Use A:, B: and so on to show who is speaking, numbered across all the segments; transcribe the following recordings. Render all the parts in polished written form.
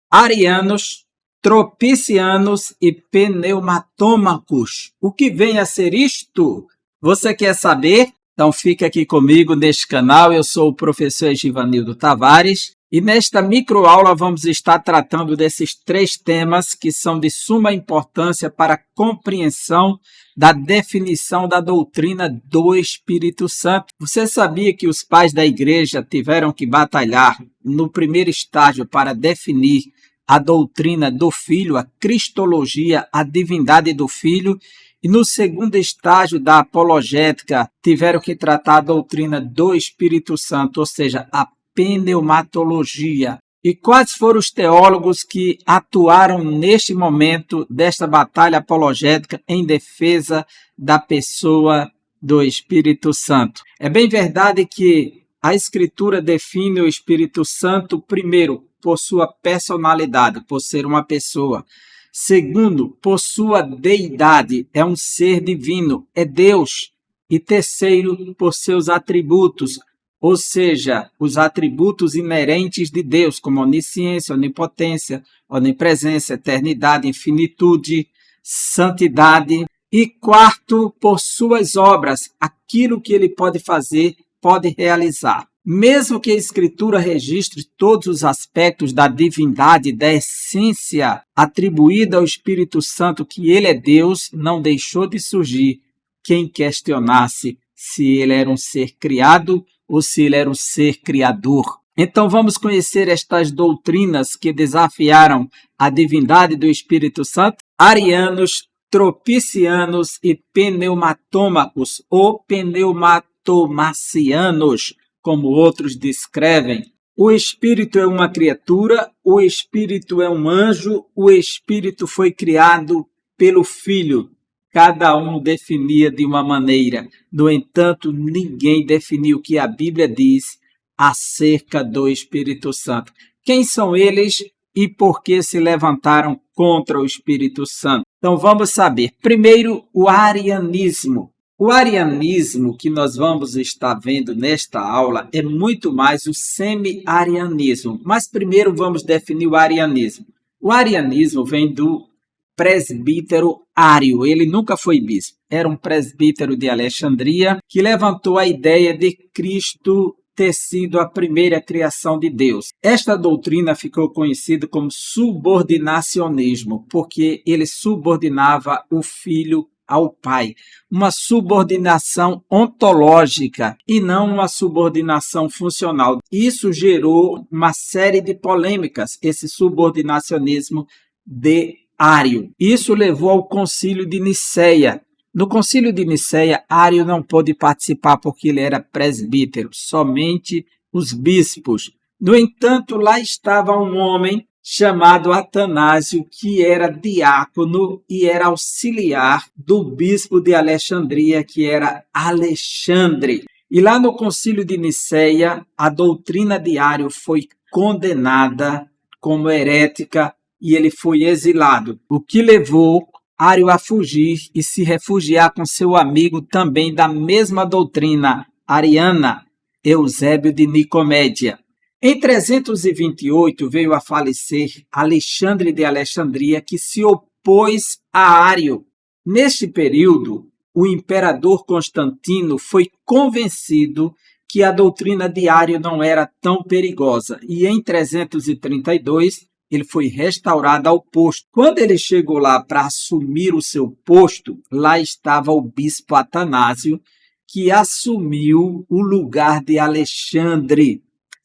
A: arianos, tropicianos e pneumatômacos. O que vem a ser isto? Você quer saber? Então fica aqui comigo neste canal. Eu sou o professor Givanildo Tavares e nesta microaula vamos estar tratando desses 3 temas que são de suma importância para a compreensão da definição da doutrina do Espírito Santo. Você sabia que os pais da igreja tiveram que batalhar no primeiro estágio para definir a doutrina do Filho, a cristologia, a divindade do Filho, e no segundo estágio da apologética tiveram que tratar a doutrina do Espírito Santo, ou seja, a pneumatologia. E quais foram os teólogos que atuaram neste momento desta batalha apologética em defesa da pessoa do Espírito Santo? É bem verdade que a Escritura define o Espírito Santo, primeiro, por sua personalidade, por ser uma pessoa. Segundo, por sua deidade, é um ser divino, é Deus. E terceiro, por seus atributos, ou seja, os atributos inerentes de Deus, como onisciência, onipotência, onipresença, eternidade, infinitude, santidade. E quarto, por suas obras, aquilo que ele pode fazer, pode realizar. Mesmo que a Escritura registre todos os aspectos da divindade, da essência atribuída ao Espírito Santo, que ele é Deus, não deixou de surgir quem questionasse se ele era um ser criado ou se ele era um ser criador. Então vamos conhecer estas doutrinas que desafiaram a divindade do Espírito Santo: arianos, tropicianos e pneumatômacos ou pneumatomacianos, como outros descrevem. O Espírito é uma criatura, o Espírito é um anjo, o Espírito foi criado pelo Filho. Cada um definia de uma maneira. No entanto, ninguém definiu o que a Bíblia diz acerca do Espírito Santo. Quem são eles e por que se levantaram contra o Espírito Santo? Então vamos saber. Primeiro, o arianismo. O arianismo que nós vamos estar vendo nesta aula é muito mais o semi-arianismo. Mas primeiro vamos definir o arianismo. O arianismo vem do presbítero Ário. Ele nunca foi bispo. Era um presbítero de Alexandria que levantou a ideia de Cristo ter sido a primeira criação de Deus. Esta doutrina ficou conhecida como subordinacionismo, porque ele subordinava o Filho ao Pai, uma subordinação ontológica e não uma subordinação funcional. Isso gerou uma série de polêmicas, esse subordinacionismo de Ário. Isso levou ao Concílio de Nicéia. No Concílio de Nicéia, Ário não pôde participar porque ele era presbítero, somente os bispos. No entanto, lá estava um homem chamado Atanásio, que era diácono e era auxiliar do bispo de Alexandria, que era Alexandre. E lá no Concílio de Nicéia, a doutrina de Ário foi condenada como herética e ele foi exilado, o que levou Ário a fugir e se refugiar com seu amigo também da mesma doutrina ariana, Eusébio de Nicomédia. Em 328 veio a falecer Alexandre de Alexandria, que se opôs a Ário. Neste período, o imperador Constantino foi convencido que a doutrina de Ário não era tão perigosa, e em 332 ele foi restaurado ao posto. Quando ele chegou lá para assumir o seu posto, lá estava o bispo Atanásio, que assumiu o lugar de Alexandre.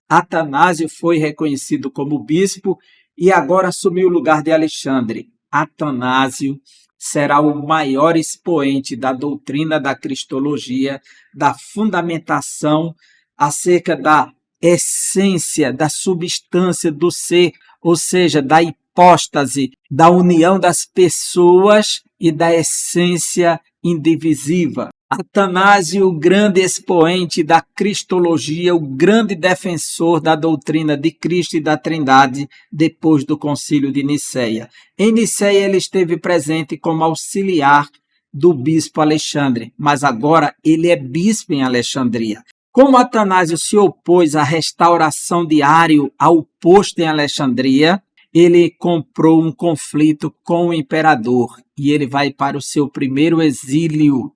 A: Atanásio foi reconhecido como bispo e agora assumiu o lugar de Alexandre. Atanásio será o maior expoente da doutrina da cristologia, da fundamentação acerca da essência, da substância do ser, ou seja, da hipóstase, da união das pessoas e da essência indivisível. Atanásio, o grande expoente da cristologia, o grande defensor da doutrina de Cristo e da Trindade depois do Concílio de Nicéia. Em Nicéia ele esteve presente como auxiliar do bispo Alexandre, mas agora ele é bispo em Alexandria. Como Atanásio se opôs à restauração de Ário ao posto em Alexandria, ele comprou um conflito com o imperador e ele vai para o seu primeiro exílio.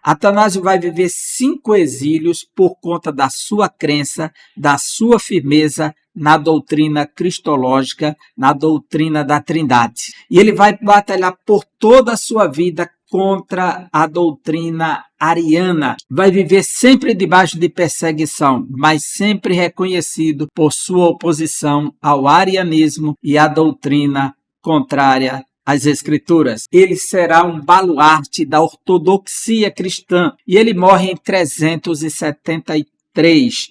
A: Atanásio vai viver 5 exílios por conta da sua crença, da sua firmeza na doutrina cristológica, na doutrina da Trindade. E ele vai batalhar por toda a sua vida contra a doutrina ariana. Vai viver sempre debaixo de perseguição, mas sempre reconhecido por sua oposição ao arianismo e à doutrina contrária às Escrituras. Ele será um baluarte da ortodoxia cristã e ele morre em 373.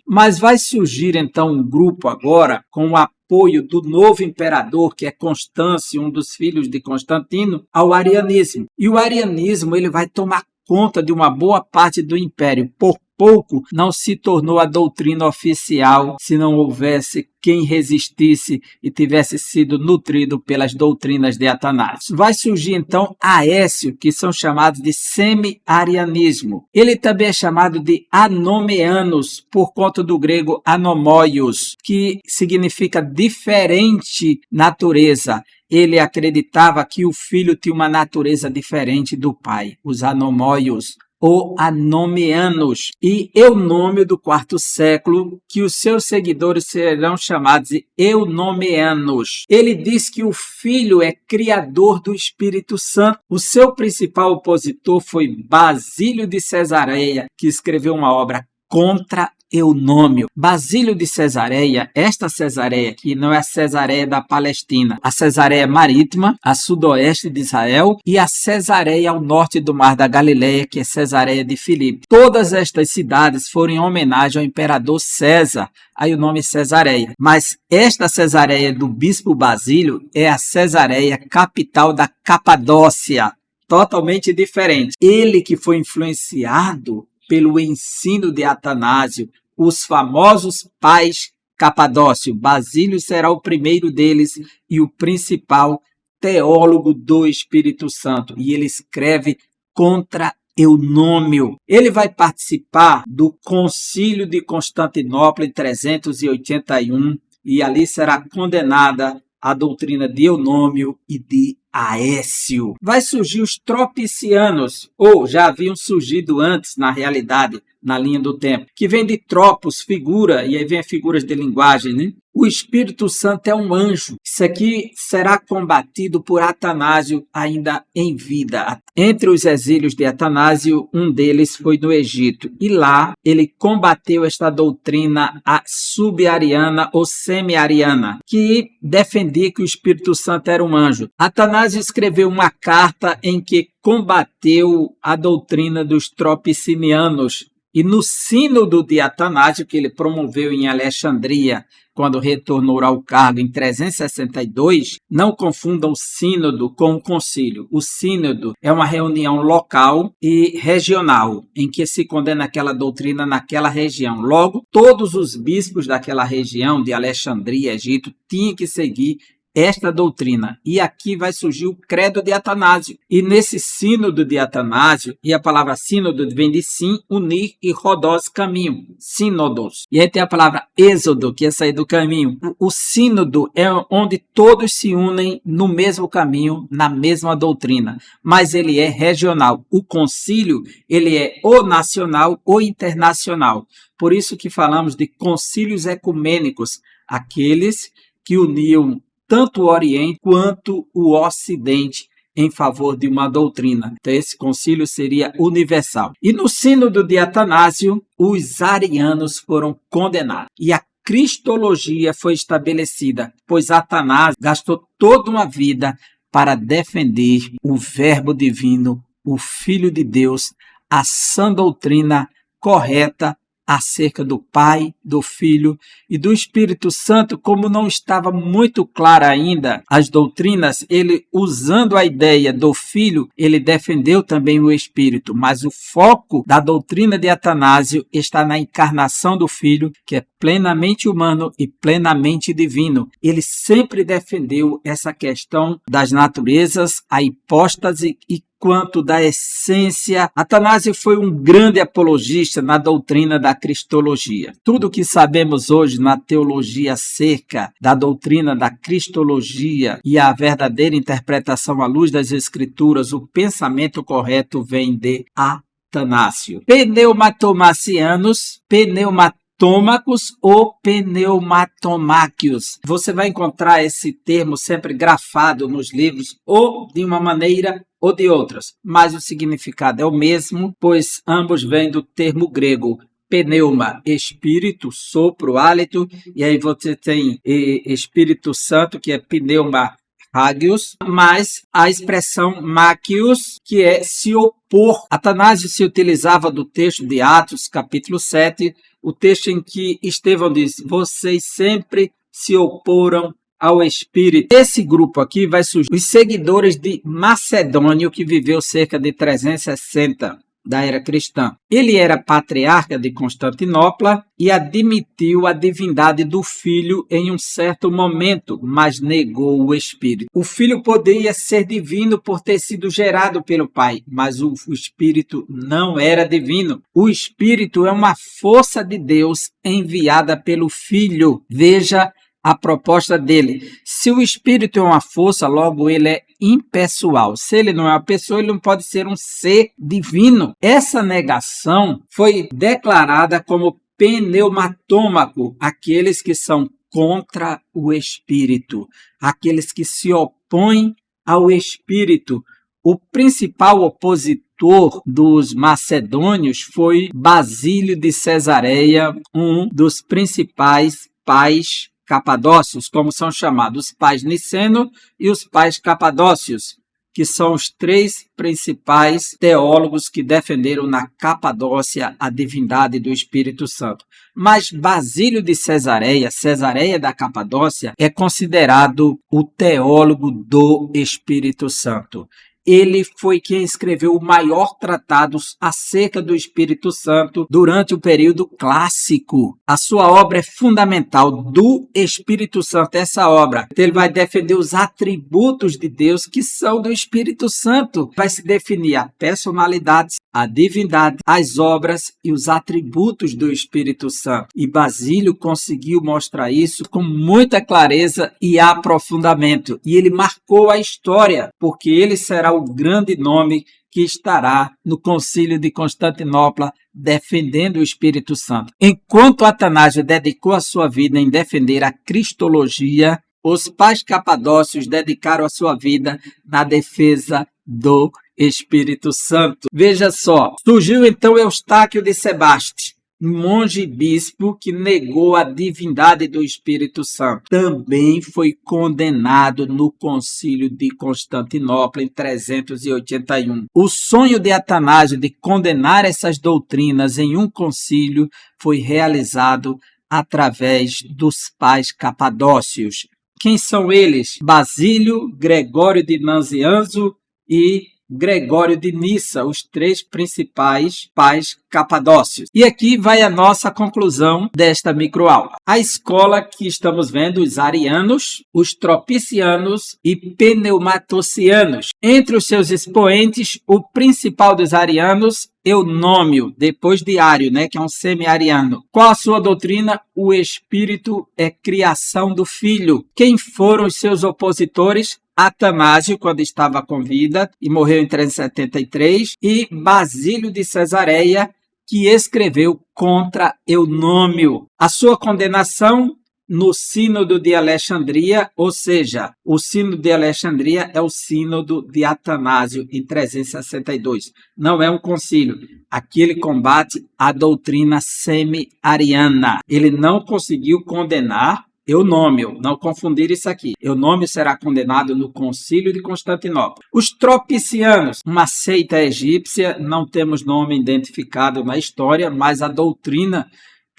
A: Mas vai surgir então um grupo agora com o apoio do novo imperador, que é Constâncio, um dos filhos de Constantino, ao arianismo. E o arianismo ele vai tomar conta de uma boa parte do império. Por pouco não se tornou a doutrina oficial se não houvesse quem resistisse e tivesse sido nutrido pelas doutrinas de Atanásio. Vai surgir então Aécio, que são chamados de semi-arianismo. Ele também é chamado de anomeanos, por conta do grego anomóios, que significa diferente natureza. Ele acreditava que o filho tinha uma natureza diferente do pai, os anomóios, ou anomeanos, e Eunômio do 4º século, que os seus seguidores serão chamados de eunomeanos. Ele diz que o filho é criador do Espírito Santo. O seu principal opositor foi Basílio de Cesareia, que escreveu uma obra contra Eunômio. Basílio de Cesareia, esta Cesareia aqui não é a Cesareia da Palestina, a Cesareia marítima, a sudoeste de Israel, e a Cesareia ao norte do Mar da Galileia, que é Cesareia de Filipe. Todas estas cidades foram em homenagem ao imperador César, aí o nome Cesareia. Mas esta Cesareia do bispo Basílio é a Cesareia capital da Capadócia, totalmente diferente. Ele que foi influenciado pelo ensino de Atanásio, os famosos pais Capadócio. Basílio será o primeiro deles e o principal teólogo do Espírito Santo. E ele escreve contra Eunômio. Ele vai participar do Concílio de Constantinopla em 381 e ali será condenada a doutrina de Eunômio e de Aécio. Vai surgir os tropicianos, ou já haviam surgido antes, na realidade, na linha do tempo, que vem de tropos, figura, e aí vem figuras de linguagem, né? O Espírito Santo é um anjo. Isso aqui será combatido por Atanásio ainda em vida. Entre os exílios de Atanásio, um deles foi no Egito. E lá ele combateu esta doutrina sub-ariana ou semi-ariana, que defendia que o Espírito Santo era um anjo. Atanásio escreveu uma carta em que combateu a doutrina dos tropicinianos. E no sínodo de Atanásio, que ele promoveu em Alexandria, quando retornou ao cargo em 362, não confundam o sínodo com o concílio. O sínodo é uma reunião local e regional, em que se condena aquela doutrina naquela região. Logo, todos os bispos daquela região, de Alexandria, Egito, tinham que seguir esta doutrina. E aqui vai surgir o credo de Atanásio. E nesse sínodo de Atanásio, e a palavra sínodo vem de sim, unir, e rodós, caminho. Sínodos. E aí tem a palavra êxodo, que é sair do caminho. O sínodo é onde todos se unem no mesmo caminho, na mesma doutrina. Mas ele é regional. O concílio, ele é ou nacional ou internacional. Por isso que falamos de concílios ecumênicos, aqueles que uniam tanto o Oriente quanto o Ocidente em favor de uma doutrina. Então, esse concílio seria universal. E no sínodo de Atanásio, os arianos foram condenados. E a cristologia foi estabelecida, pois Atanásio gastou toda uma vida para defender o Verbo divino, o Filho de Deus, a sã doutrina correta acerca do Pai, do Filho e do Espírito Santo. Como não estava muito clara ainda as doutrinas, ele, usando a ideia do Filho, ele defendeu também o Espírito, mas o foco da doutrina de Atanásio está na encarnação do Filho, que é plenamente humano e plenamente divino. Ele sempre defendeu essa questão das naturezas, a hipóstase e quanto da essência. Atanásio foi um grande apologista na doutrina da cristologia. Tudo o que sabemos hoje na teologia acerca da doutrina da cristologia e a verdadeira interpretação à luz das Escrituras, o pensamento correto vem de Atanásio. Pneumatomacianos, pneumatômacos ou pneumatomáquios. Você vai encontrar esse termo sempre grafado nos livros, ou de uma maneira ou de outras, mas o significado é o mesmo, pois ambos vêm do termo grego pneuma, espírito, sopro, hálito, e aí você tem Espírito Santo, que é pneuma hagios, mas a expressão maquios, que é se opor. Atanásio se utilizava do texto de Atos, capítulo 7, o texto em que Estevão diz: vocês sempre se oporam ao Espírito. Esse grupo aqui vai surgir os seguidores de Macedônio, que viveu cerca de 360 da era cristã. Ele era patriarca de Constantinopla e admitiu a divindade do Filho em um certo momento, mas negou o Espírito. O Filho poderia ser divino por ter sido gerado pelo Pai, mas o Espírito não era divino. O Espírito é uma força de Deus enviada pelo Filho. Veja a proposta dele. Se o Espírito é uma força, logo ele é impessoal. Se ele não é uma pessoa, ele não pode ser um ser divino. Essa negação foi declarada como pneumatômaco, aqueles que são contra o Espírito, aqueles que se opõem ao Espírito. O principal opositor dos macedônios foi Basílio de Cesareia, um dos principais pais capadócios, como são chamados os pais Niceno e os pais capadócios, que são os três principais teólogos que defenderam na Capadócia a divindade do Espírito Santo. Mas Basílio de Cesareia, Cesareia da Capadócia, é considerado o teólogo do Espírito Santo. Ele foi quem escreveu o maior tratado acerca do Espírito Santo durante o período clássico. A sua obra é fundamental, do Espírito Santo, essa obra. Ele vai defender os atributos de Deus que são do Espírito Santo. Vai se definir a personalidade, a divindade, as obras e os atributos do Espírito Santo. E Basílio conseguiu mostrar isso com muita clareza e aprofundamento. E ele marcou a história, porque ele será o grande nome que estará no Concílio de Constantinopla defendendo o Espírito Santo. Enquanto Atanásio dedicou a sua vida em defender a cristologia, os pais capadócios dedicaram a sua vida na defesa do Espírito Santo. Veja só, surgiu então Eustáquio de Sebaste, monge e bispo que negou a divindade do Espírito Santo. Também foi condenado no Concílio de Constantinopla em 381. O sonho de Atanásio de condenar essas doutrinas em um concílio foi realizado através dos pais capadócios. Quem são eles? Basílio, Gregório de Nazianzo e Gregório de Nissa, os três principais pais capadócios. E aqui vai a nossa conclusão desta microaula. A escola que estamos vendo, os arianos, os tropicianos e pneumatocianos. Entre os seus expoentes, o principal dos arianos, Eunômio, depois de Ário, que é um semi-ariano. Qual a sua doutrina? O Espírito é criação do Filho. Quem foram os seus opositores? Atanásio, quando estava com vida, e morreu em 373, e Basílio de Cesareia, que escreveu contra Eunômio. A sua condenação no Sínodo de Alexandria, ou seja, o Sínodo de Alexandria é o Sínodo de Atanásio, em 362. Não é um concílio. Aqui ele combate a doutrina semi-ariana. Ele não conseguiu condenar Eunômio, não confundir isso aqui. Eunômio será condenado no Concílio de Constantinopla. Os tropicianos, uma seita egípcia, não temos nome identificado na história, mas a doutrina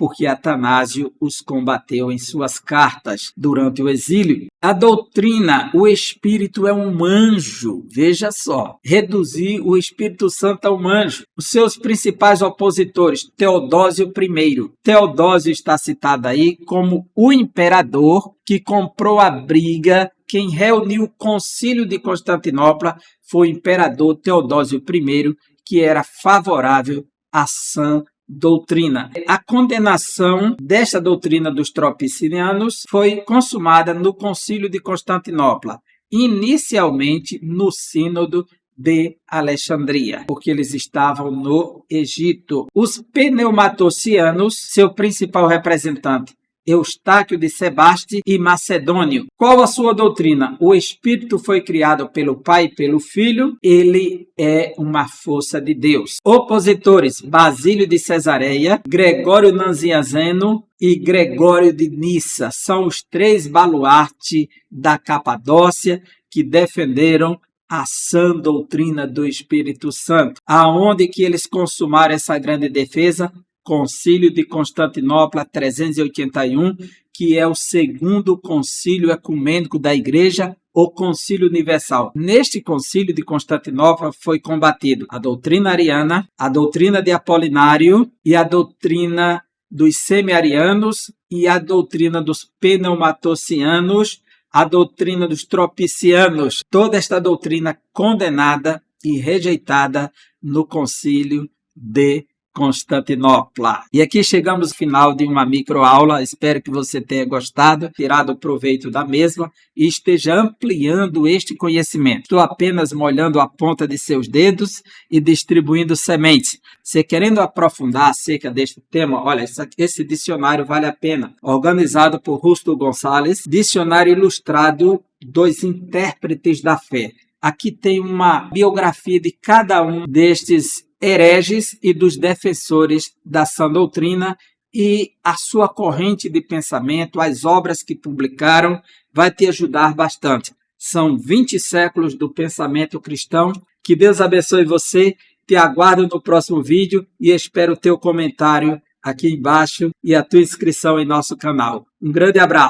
A: porque Atanásio os combateu em suas cartas durante o exílio. A doutrina, o Espírito é um anjo, veja só, reduzir o Espírito Santo a um anjo. Os seus principais opositores, Teodósio I. Teodósio está citado aí como o imperador que comprou a briga. Quem reuniu o Concílio de Constantinopla foi o imperador Teodósio I, que era favorável à sã doutrina. A condenação desta doutrina dos tropicianos foi consumada no Concílio de Constantinopla, inicialmente no Sínodo de Alexandria, porque eles estavam no Egito. Os pneumatocianos, seu principal representante, Eustáquio de Sebaste e Macedônio. Qual a sua doutrina? O Espírito foi criado pelo Pai e pelo Filho, ele é uma força de Deus. Opositores, Basílio de Cesareia, Gregório Nazianzeno e Gregório de Nissa, são os três baluartes da Capadócia que defenderam a sã doutrina do Espírito Santo. Aonde que eles consumaram essa grande defesa? Concílio de Constantinopla 381, que é o segundo concílio ecumênico da Igreja, o Concílio Universal. Neste Concílio de Constantinopla foi combatido a doutrina ariana, a doutrina de Apolinário e a doutrina dos semi-arianos e a doutrina dos pneumatocianos, a doutrina dos tropicianos. Toda esta doutrina condenada e rejeitada no Concílio de Constantinopla. E aqui chegamos ao final de uma microaula. Espero que você tenha gostado, tirado proveito da mesma e esteja ampliando este conhecimento. Estou apenas molhando a ponta de seus dedos e distribuindo sementes. Se querendo aprofundar acerca deste tema, olha, esse dicionário vale a pena. Organizado por Rusto Gonçalves, Dicionário Ilustrado dos Intérpretes da Fé. Aqui tem uma biografia de cada um destes hereges e dos defensores da sã doutrina e a sua corrente de pensamento, as obras que publicaram, vai te ajudar bastante. São 20 séculos do pensamento cristão. Que Deus abençoe você. Te aguardo no próximo vídeo e espero o teu comentário aqui embaixo e a tua inscrição em nosso canal. Um grande abraço.